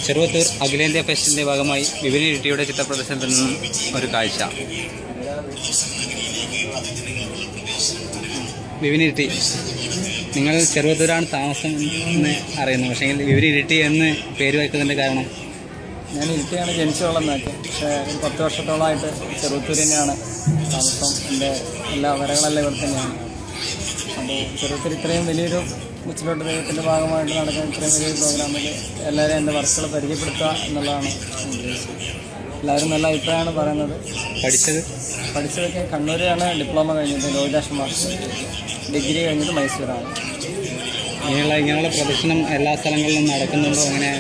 ചെറുവത്തൂർ അഖിലേന്ത്യാ ഫെസ്റ്റിൻ്റെ ഭാഗമായി വിപിൻ ഇരിട്ടിയുടെ ചിത്രപ്രദർശനത്തിൽ നിന്നും ഒരു കാഴ്ച. വിപിൻ ഇരിട്ടി, നിങ്ങൾ ചെറുവത്തൂരാണ് താമസം എന്ന് അറിയുന്നു, പക്ഷേ വിപിൻ ഇരിട്ടി എന്ന് പേര് വയ്ക്കുന്നതിൻ്റെ കാരണം? ഞാൻ ഇരിട്ടിയാണ് ജനിച്ചു വളർന്നത്. പക്ഷേ ഒരു 10 വർഷത്തോളമായിട്ട് ചെറുവത്തൂർ തന്നെയാണ് താമസം. എൻ്റെ എല്ലാ വരകളെല്ലാം ഇവിടെ തന്നെയാണ്. അപ്പോൾ ചെറുവത്തൂർ ഇത്രയും വലിയൊരു കൊച്ചിലോട്ട് ദൈവത്തിൻ്റെ ഭാഗമായിട്ട് നടക്കുന്ന ഇത്രയും വലിയൊരു പ്രോഗ്രാമിൽ എല്ലാവരും എൻ്റെ വർക്കുകൾ പരിചയപ്പെടുത്തുക എന്നുള്ളതാണ് ഉദ്ദേശിച്ചത്. എല്ലാവരും നല്ല അഭിപ്രായമാണ് പറയുന്നത്. പഠിച്ചതൊക്കെ കണ്ണൂരാണ് ഡിപ്ലോമ കഴിഞ്ഞിട്ട്, ലോഹിതാഷ് മാസ്റ്റർ. ഡിഗ്രി കഴിഞ്ഞിട്ട് മൈസൂരാണ്. ഇങ്ങനെയുള്ള പ്രദർശനം എല്ലാ സ്ഥലങ്ങളിലും നടക്കുന്നുണ്ടോ? അങ്ങനെ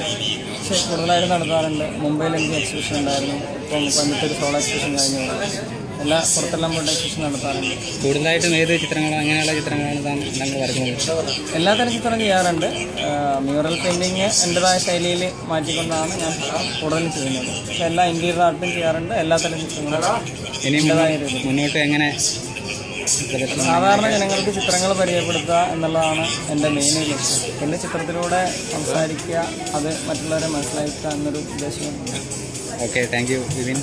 പക്ഷേ കൂടുതലായിട്ട് നടത്താറുണ്ട്. മുംബൈയിൽ എനിക്ക് എക്സിബിഷൻ ഉണ്ടായിരുന്നു. ഇപ്പം കോയമ്പത്തൂർ സോളോ എക്സിബിഷൻ കഴിഞ്ഞു. എല്ലാ പുറത്തെല്ലാം പോയിട്ട് എക്സിബിഷൻ നടത്താറുണ്ട്. കൂടുതലായിട്ടും ഏത് ചിത്രങ്ങളോ അങ്ങനെയുള്ള ചിത്രങ്ങളാണ് താങ്കൾ വരയ്ക്കുന്നത്? എല്ലാത്തരം ചിത്രം ചെയ്യാറുണ്ട്. മ്യൂറൽ പെയിൻറ്റിങ് എൻ്റെതായ ശൈലിയിൽ മാറ്റിക്കൊണ്ടാണ് ഞാൻ കൂടുതലും ചെയ്യുന്നത്. പക്ഷേ എല്ലാ ഇൻറ്റീരിയർ ആർട്ടും ചെയ്യാറുണ്ട്. എല്ലാത്തരം ചിത്രങ്ങളും എൻ്റെതായ രീതിയിൽ. മുന്നോട്ട് എങ്ങനെ സാധാരണ ജനങ്ങൾക്ക് ചിത്രങ്ങൾ പരിചയപ്പെടുത്തുക എന്നുള്ളതാണ് എൻ്റെ മെയിൻ ലക്ഷ്യം. പിന്നെ ചിത്രത്തിലൂടെ സംസാരിക്കുക, അത് മറ്റുള്ളവരെ മനസ്സിലാക്കുക എന്നൊരു ഉദ്ദേശമുണ്ട്. Okay, thank you Vipin.